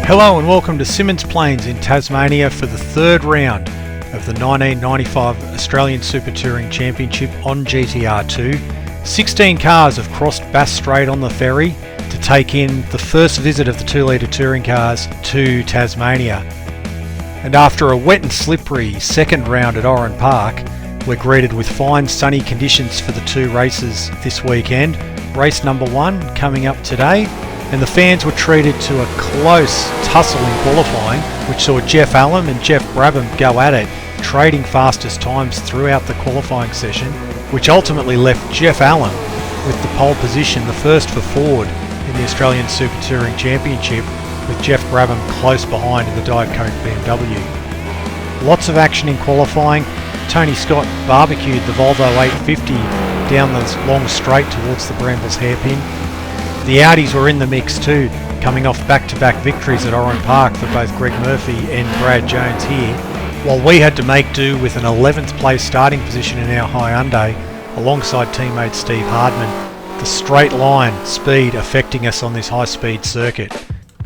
Hello and welcome to Symmons Plains in Tasmania for the third round of the 1995 Australian Super Touring Championship on GTR2. 16 cars have crossed Bass Strait on the ferry to take in the first visit of the 2-litre touring cars to Tasmania. And after a wet and slippery second round at Oran Park, we're greeted with fine sunny conditions for the two races this weekend. Race number 1 coming up today, and the fans were treated to a close tussle in qualifying, which saw Jeff Allen and Jeff Brabham go at it, trading fastest times throughout the qualifying session, which ultimately left Jeff Allen with the pole position, the first for Ford in the Australian Super Touring Championship, with Jeff Brabham close behind in the Diet Coke BMW. Lots of action in qualifying. Tony Scott barbecued the Volvo 850 down the long straight towards the Brambles hairpin. The Audis were in the mix too, coming off back-to-back victories at Oran Park for both Greg Murphy and Brad Jones here, while we had to make do with an 11th place starting position in our Hyundai alongside teammate Steve Hardman, the straight line speed affecting us on this high-speed circuit.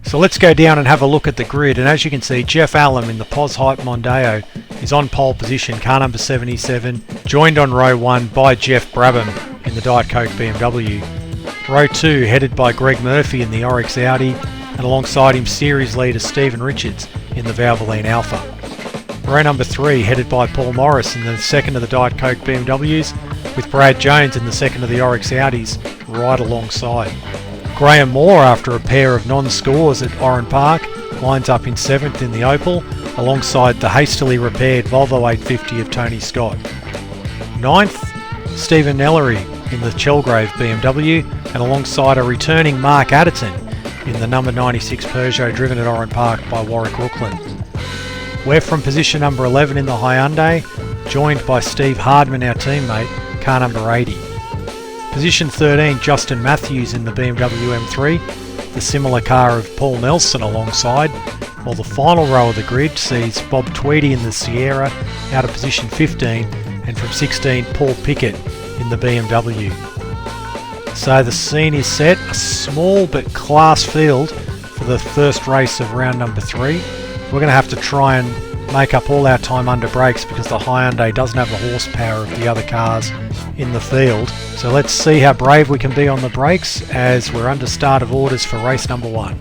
So let's go down and have a look at the grid, and as you can see, Jeff Allen in the Pos Hype Mondeo is on pole position, car number 77, joined on row 1 by Jeff Brabham in the Diet Coke BMW. Row 2 headed by Greg Murphy in the Oryx Audi, and alongside him series leader Stephen Richards in the Valvoline Alpha. Row number 3 headed by Paul Morris in the second of the Diet Coke BMWs, with Brad Jones in the second of the Oryx Audis right alongside. Graham Moore, after a pair of non-scores at Oran Park, lines up in 7th in the Opel alongside the hastily repaired Volvo 850 of Tony Scott. 9th, Stephen Ellery in the Chelgrave BMW, and alongside a returning Mark Adderton in the number 96 Peugeot driven at Oran Park by Warwick Rookland. We're from position number 11 in the Hyundai, joined by Steve Hardman, our teammate, car number 80. Position 13, Justin Matthews in the BMW M3, the similar car of Paul Nelson alongside, while the final row of the grid sees Bob Tweedy in the Sierra out of position 15, and from 16, Paul Pickett in the BMW. So the scene is set, a small but class field for the first race of round number 3. We're going to have to try and make up all our time under brakes because the Hyundai doesn't have the horsepower of the other cars in the field. So let's see how brave we can be on the brakes as we're under start of orders for race number 1.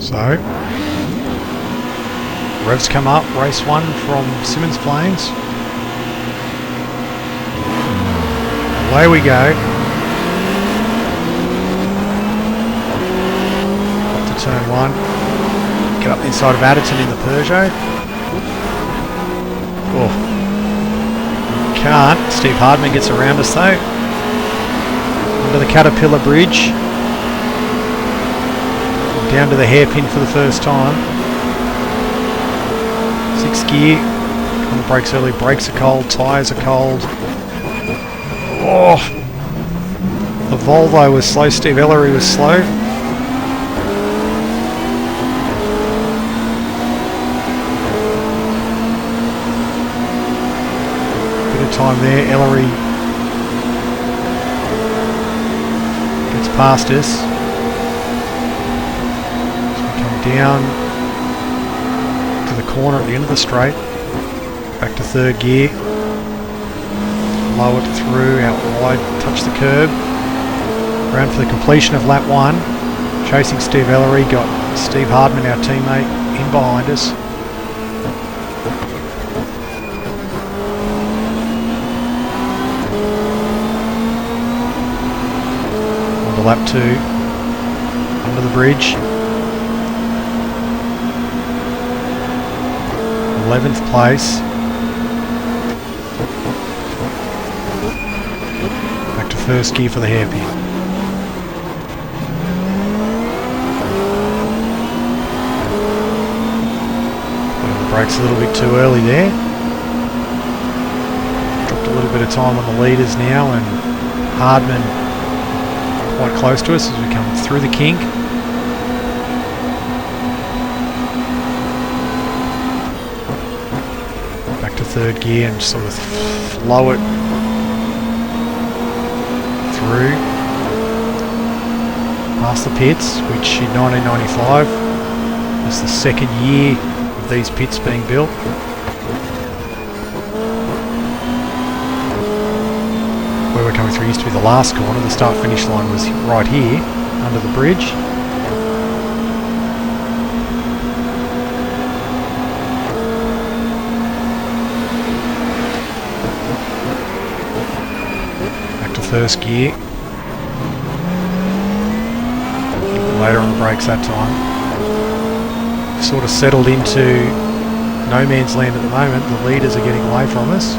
So, revs come up, race 1 from Symmons Plains. Away we go. Up to turn 1. Get up the inside of Adderton in the Peugeot. Oh, can't. Steve Hardman gets around us though. Under the Caterpillar Bridge. Down to the hairpin for the first time. 6th gear. On the brakes early. Brakes are cold. Tyres are cold. Oh, the Volvo was slow. Steve Ellery was slow. Bit of time there. Ellery gets past us. Down to the corner at the end of the straight, back to 3rd gear, lower it through, out wide, touch the curb, around for the completion of lap 1, chasing Steve Ellery, got Steve Hardman, our teammate, in behind us. On to lap 2, under the bridge. 11th place. Back to 1st gear for the hairpin. The brakes a little bit too early there. Dropped a little bit of time on the leaders now, and Hardman quite close to us as we come through the kink. third gear and sort of flow it through past the pits, which in 1995 was the second year of these pits being built. Where we're coming through used to be the last corner. The start finish line was right here under the bridge. First gear. Later on the brakes that time. Sort of settled into no man's land at the moment. The leaders are getting away from us.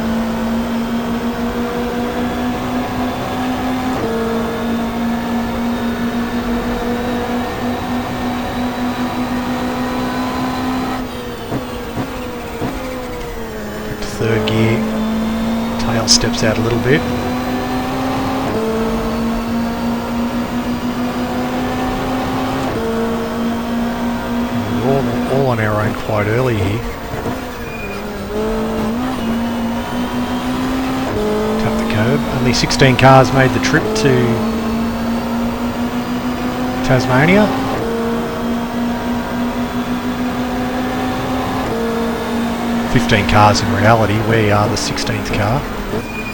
Back to third gear. Tail steps out a little bit. All on our own quite early here. Tap the curb. Only 16 cars made the trip to Tasmania. "15 cars in reality. We are the 16th car.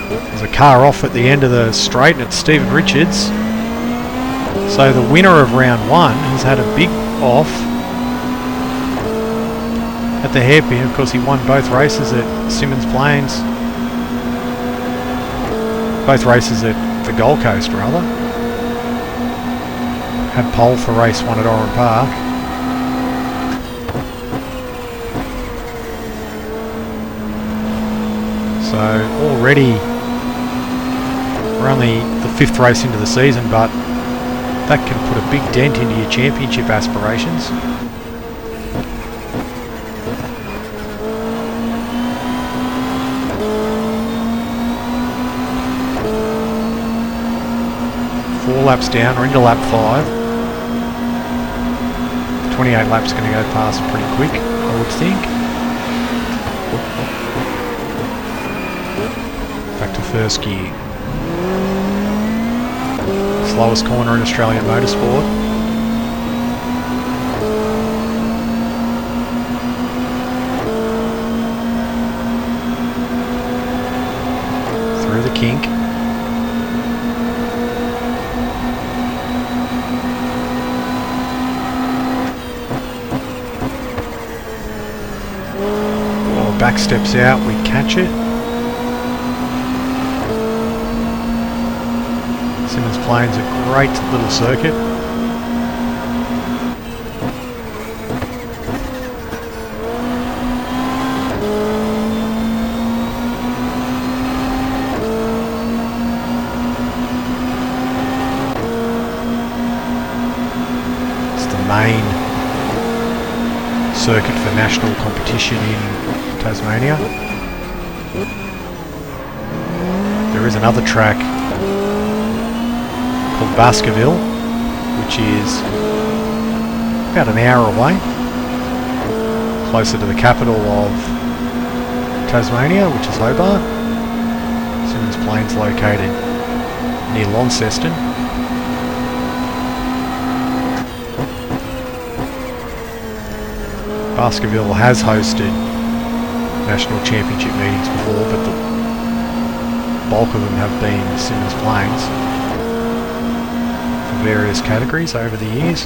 There's a car off at the end of the straight and it's Stephen Richards. So the winner of round one has had a big off at the hairpin. Of course, he won both races at Symmons Plains. Both races at the Gold Coast, rather. Had pole for race one at Oran Park. So already we're only the 5th race into the season, but that can put a big dent into your championship aspirations. Four laps down, we're into lap 5. 28 laps going to go past pretty quick, I would think. Back to first gear. Slowest corner in Australian motorsport. Through the kink. Back steps out, we catch it. Symmons Plains, a great little circuit. It's the main circuit for national competition in Tasmania. There is another track called Baskerville, which is about an hour away, closer to the capital of Tasmania, which is Hobart. Symmons Plains located near Launceston. Baskerville has hosted national championship meetings before, but the bulk of them have been Symmons Plains for various categories over the years.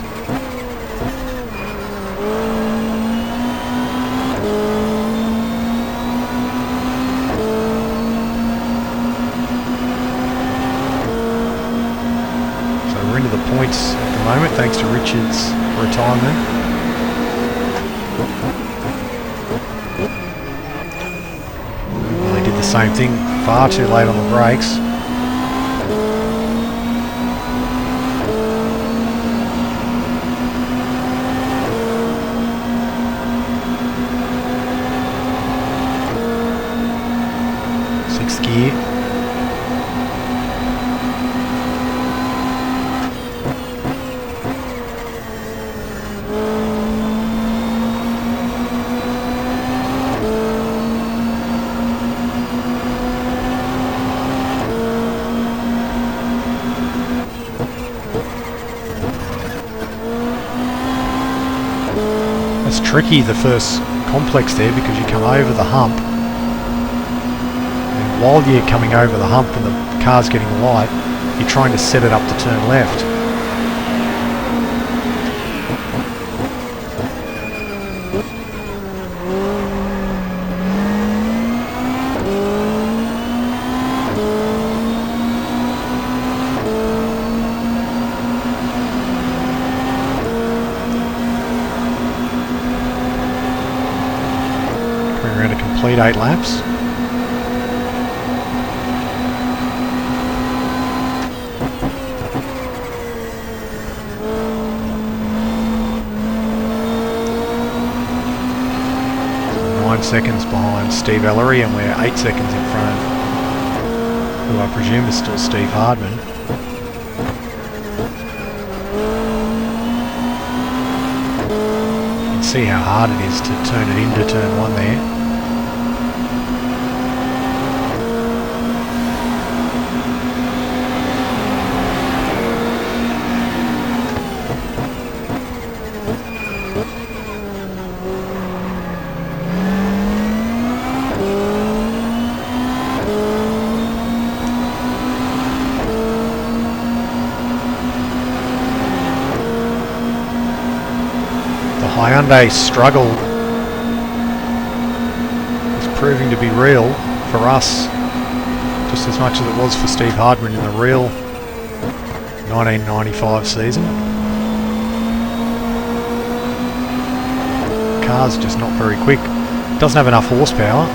So we're into the points at the moment thanks to Richard's retirement. Same thing, far too late on the brakes. Sixth gear. It's tricky, the first complex there, because you come over the hump, and while you're coming over the hump and the car's getting light, you're trying to set it up to turn left. Around to complete 8 laps. So 9 seconds behind Steve Ellery, and we're 8 seconds in front of who I presume is still Steve Hardman. You can see how hard it is to turn it into turn 1 there. Hyundai struggle is proving to be real for us, just as much as it was for Steve Hardman in the real 1995 season. The car's just not very quick. It doesn't have enough horsepower.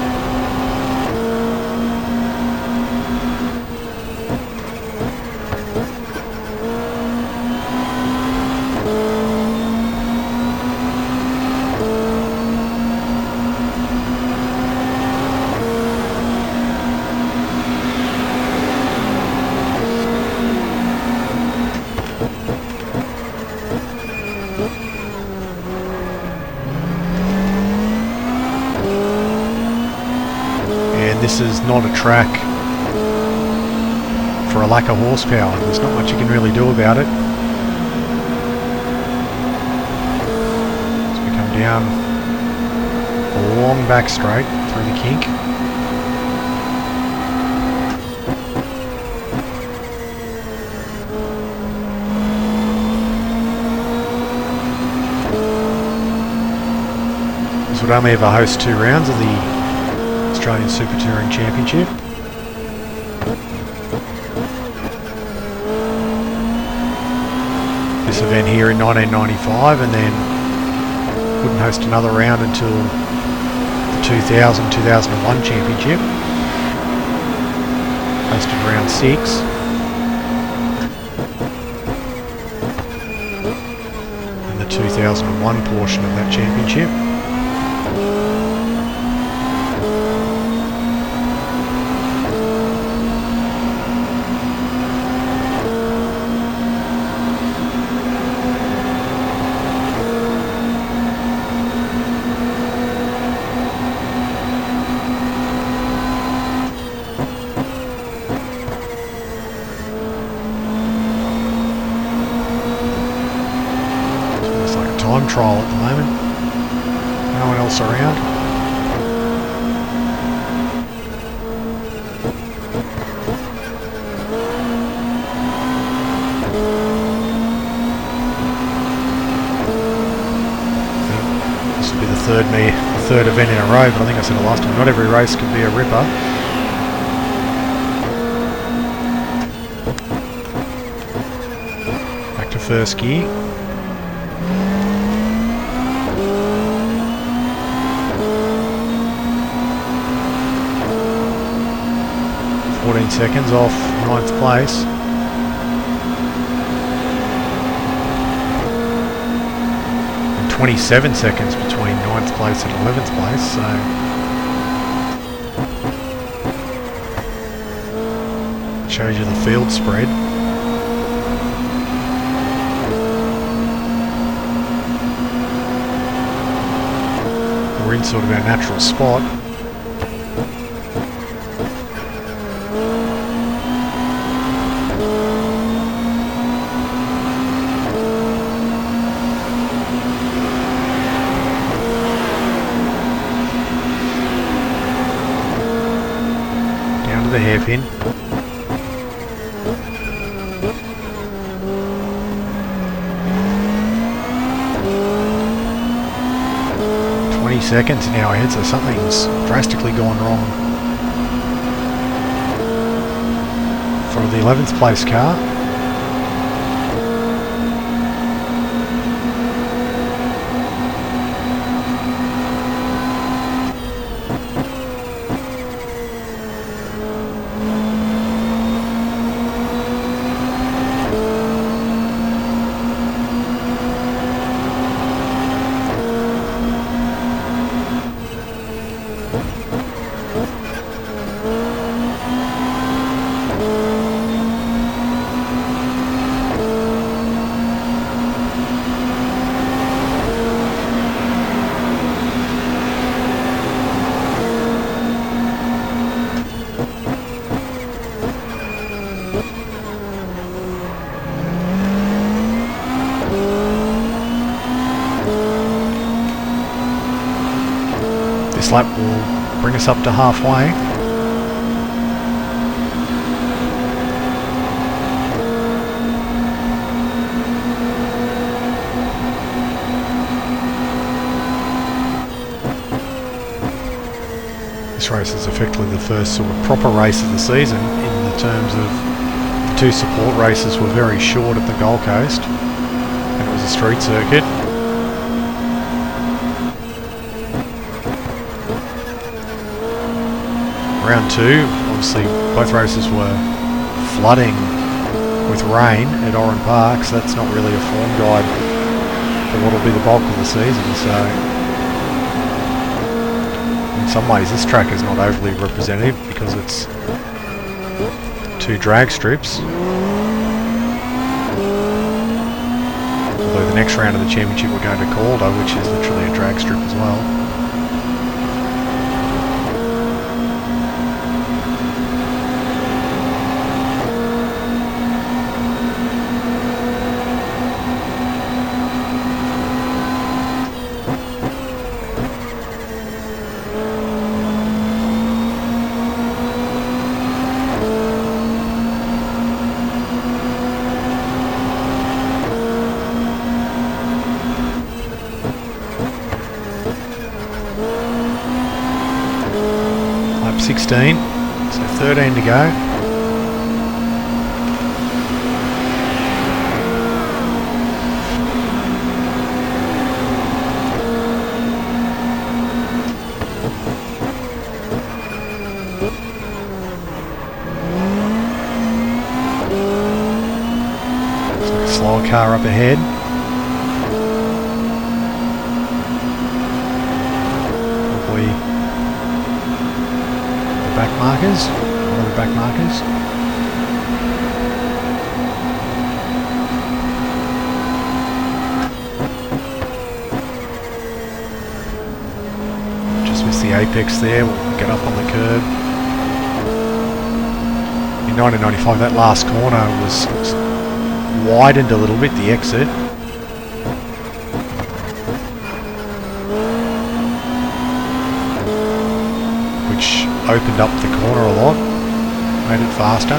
This is not a track for a lack of horsepower. There's not much you can really do about it. As we come down a long back straight through the kink. This would only ever host 2 rounds of the Australian Super Touring Championship. This event here in 1995, and then wouldn't host another round until the 2000-2001 Championship. Hosted round 6. And the 2001 portion of that championship. Time trial at the moment. No one else around. This will be the third event in a row, but I think I said it last time, not every race can be a ripper. Back to first gear. 14 seconds off 9th place. And 27 seconds between 9th place and 11th place, so shows you the field spread. We're in sort of our natural spot. hairpin. Seconds now ahead, so something's drastically gone wrong for the 11th place car. This lap will bring us up to halfway. This race is effectively the first sort of proper race of the season in the terms of the two support races were very short at the Gold Coast and it was a street circuit. Round two, obviously both races were flooding with rain at Oran Park, so that's not really a form guide for what will be the bulk of the season. So in some ways this track is not overly representative because it's two drag strips. Although the next round of the championship we're going to Calder, which is literally a drag strip as well. Lap 16, so 13 to go. So slower car up ahead. Probably back markers, one of the back markers. Just missed the apex there, we'll get up on the curb. In 1995 that last corner was widened a little bit, the exit. Which opened up the corner a lot, made it faster.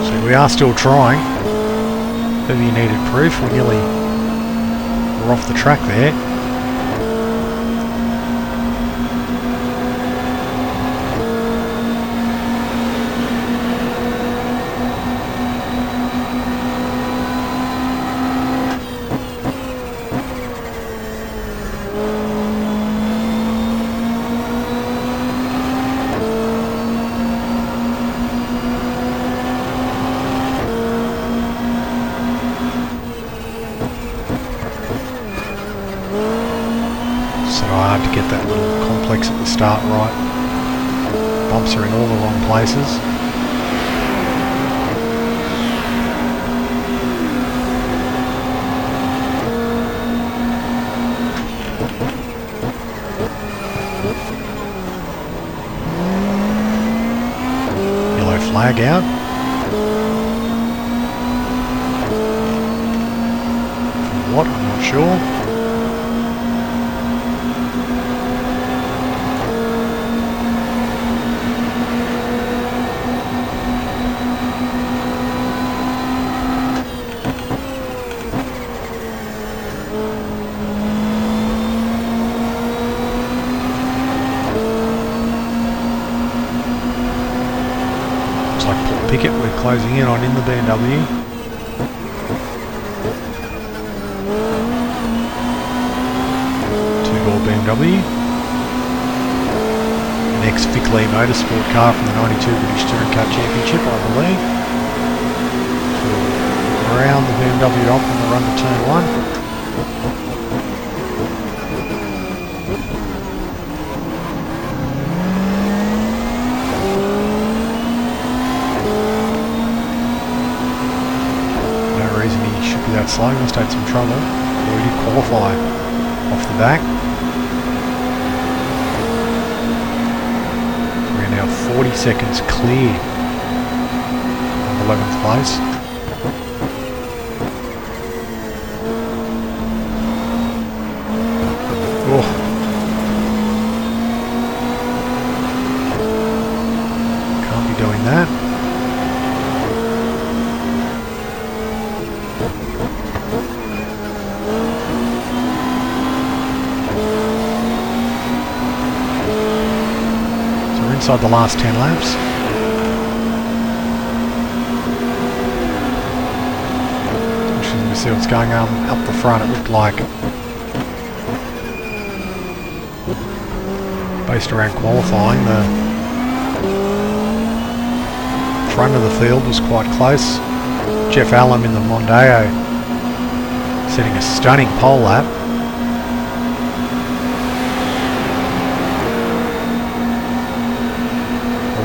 So we are still trying. Heavy needed proof, we're off the track there. Hard to get that little complex at the start right. Bumps are in all the wrong places. Yellow flag out. What? I'm not sure. Pickett we're closing in on in the BMW. Two-door BMW. An ex-Fickley Motorsport car from the 92 British Touring Car Championship, I believe. Around the BMW up on the run to turn 1. That slow, must have had some trouble. We did qualify off the back. We're now 40 seconds clear of 11th place. Oh. Can't be doing that. Inside the last 10 laps. Interesting to see what's going on up the front. It looked like, based around qualifying, the front of the field was quite close. Jeff Allen in the Mondeo setting a stunning pole lap.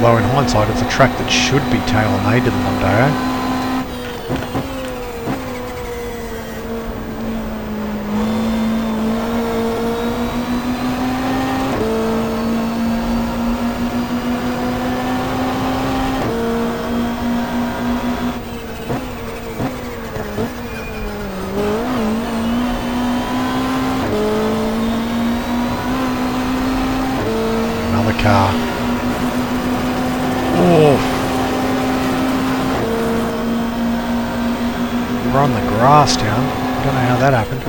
Although in hindsight it's a track that should be tailor-made to the Mondeo. Another car. Oh. We're on the grass now. I don't know how that happened.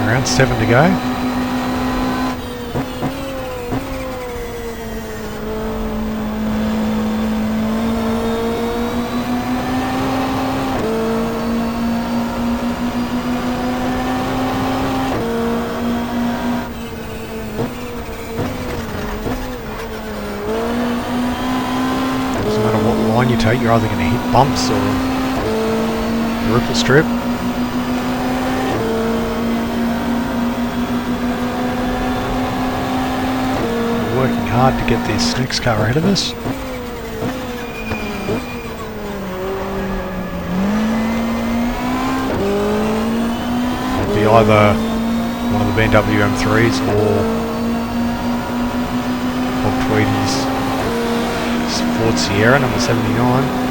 Around 7 to go. Doesn't matter what line you take, you're either going to hit bumps or the ripple strip. Working hard to get this next car ahead of us. It'll be either one of the BMW M3s or Bob Tweedy's Ford Sierra number 79.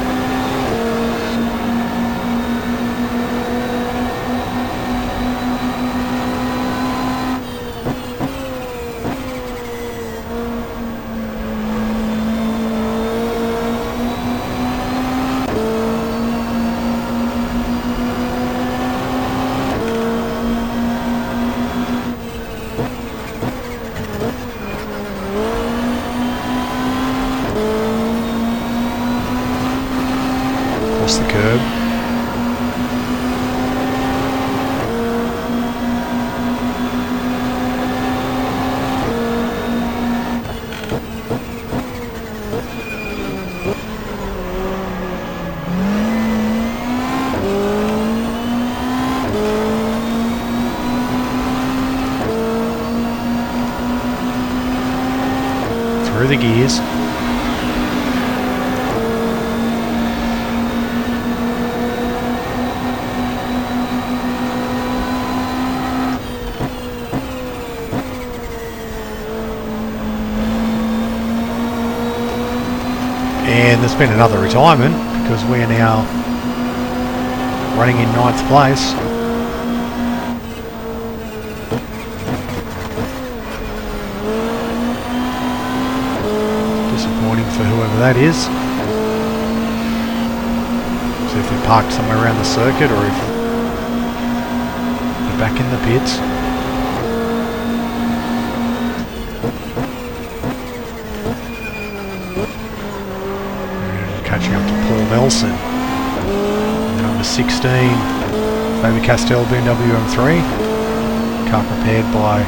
The curb. And there's been another retirement because we are now running in 9th place. Disappointing for whoever that is. See if they're parked somewhere around the circuit or if they're back in the pits. And catching up to Paul Nelson. Number 16, Faber-Castell BMW M3. Car prepared by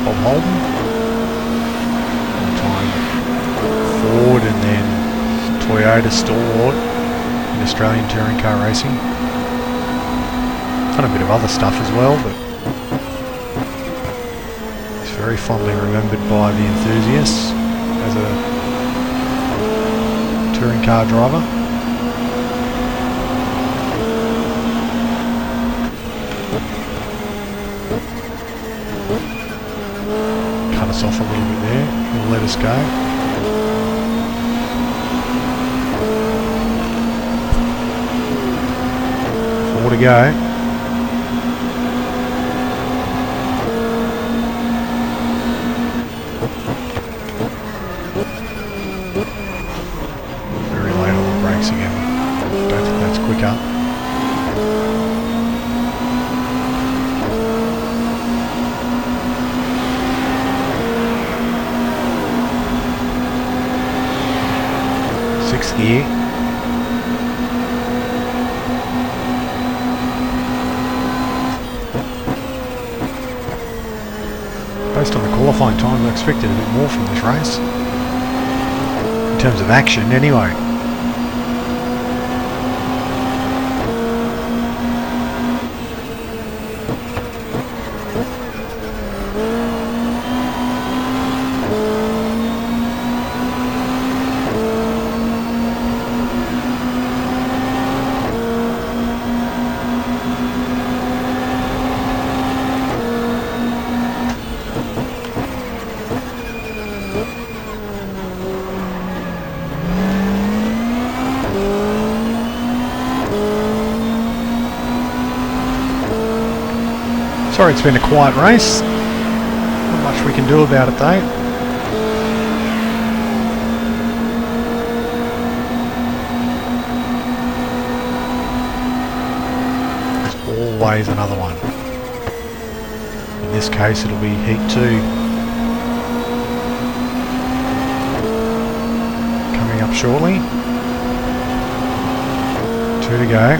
Bob Holden. One-time Ford and then Toyota stalwart in Australian touring car racing. Done a bit of other stuff as well, but he's very fondly remembered by the enthusiasts as a touring car driver. Cut us off a little bit there. He'll let us go. Four to go. Very late on the brakes again. Don't think that's quicker. Sixth gear. Based on the qualifying time, I expected a bit more from this race. In terms of action, anyway. Sorry it's been a quiet race. Not much we can do about it though. There's always another one. In this case it'll be heat 2. Coming up shortly. 2 to go.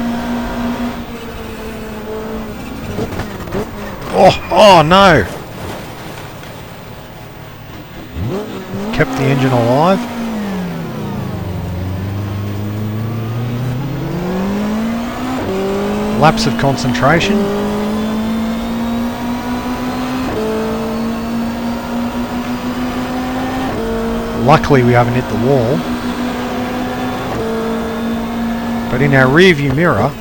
Oh no! Kept the engine alive. Lapse of concentration. Luckily we haven't hit the wall. But in our rear view mirror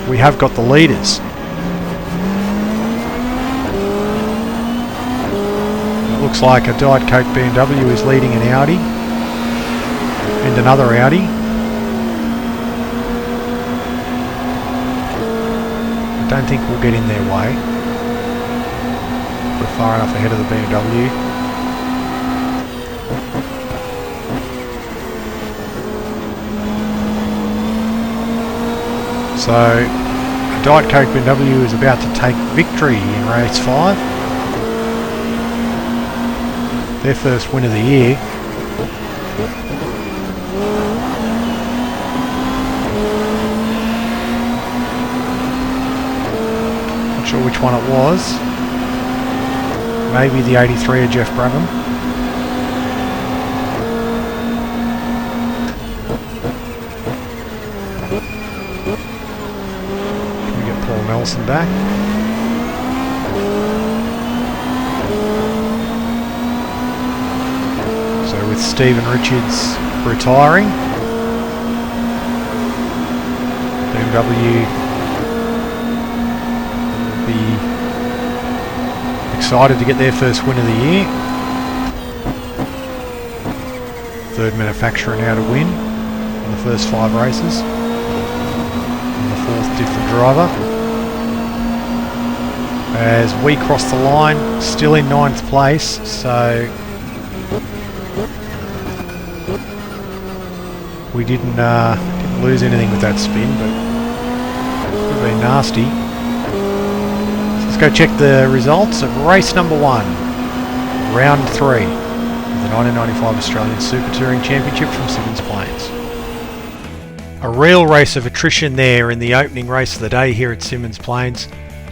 we have got the leaders. It looks like a Diet Coke BMW is leading an Audi and another Audi. I don't think we'll get in their way. We're far enough ahead of the BMW. So, a Diet Coke BMW is about to take victory in race 5. Their first win of the year. Not sure which one it was. Maybe the 83 of Jeff Brabham. Nelson back. So with Stephen Richards retiring, BMW will be excited to get their first win of the year. Third manufacturer now to win in the first 5 races. And the 4th different driver. As we cross the line, still in 9th place, so we didn't lose anything with that spin, but it would have been nasty. So let's go check the results of race number 1, round 3 of the 1995 Australian Super Touring Championship from Symmons Plains. A real race of attrition there in the opening race of the day here at Symmons Plains.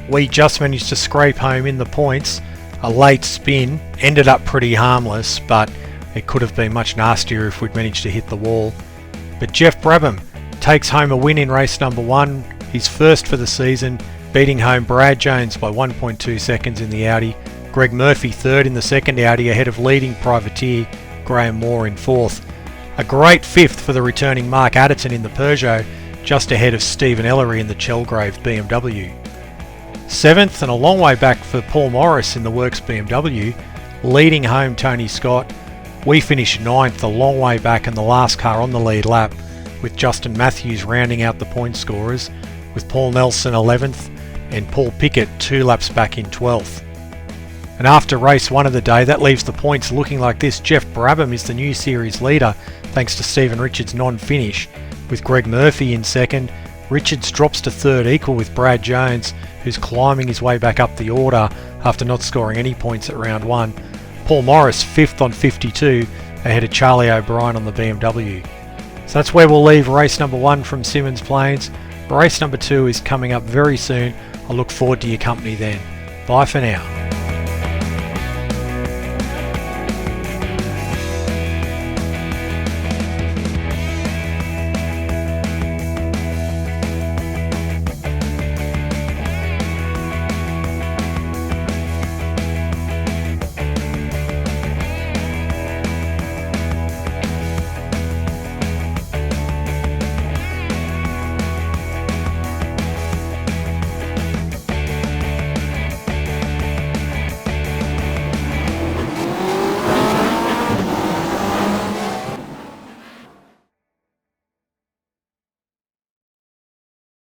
We just managed to scrape home in the points. A late spin ended up pretty harmless, but it could have been much nastier if we'd managed to hit the wall. But Jeff Brabham takes home a win in race number 1, his first for the season, beating home Brad Jones by 1.2 seconds in the Audi. Greg Murphy third in the second Audi, ahead of leading privateer Graham Moore in 4th. A great 5th for the returning Mark Adderton in the Peugeot, just ahead of Stephen Ellery in the Chelgrave BMW. 7th and a long way back for Paul Morris in the Works BMW, leading home Tony Scott. We finished 9th, a long way back and the last car on the lead lap, with Justin Matthews rounding out the point scorers, with Paul Nelson 11th and Paul Pickett 2 laps back in 12th. And after race 1 of the day, that leaves the points looking like this. Jeff Brabham is the new series leader, thanks to Stephen Richards' non-finish, with Greg Murphy in 2nd. Richards drops to 3rd, equal with Brad Jones, who's climbing his way back up the order after not scoring any points at round 1. Paul Morris 5th on 52, ahead of Charlie O'Brien on the BMW. So that's where we'll leave race number 1 from Symmons Plains. Race number 2 is coming up very soon. I look forward to your company then. Bye for now.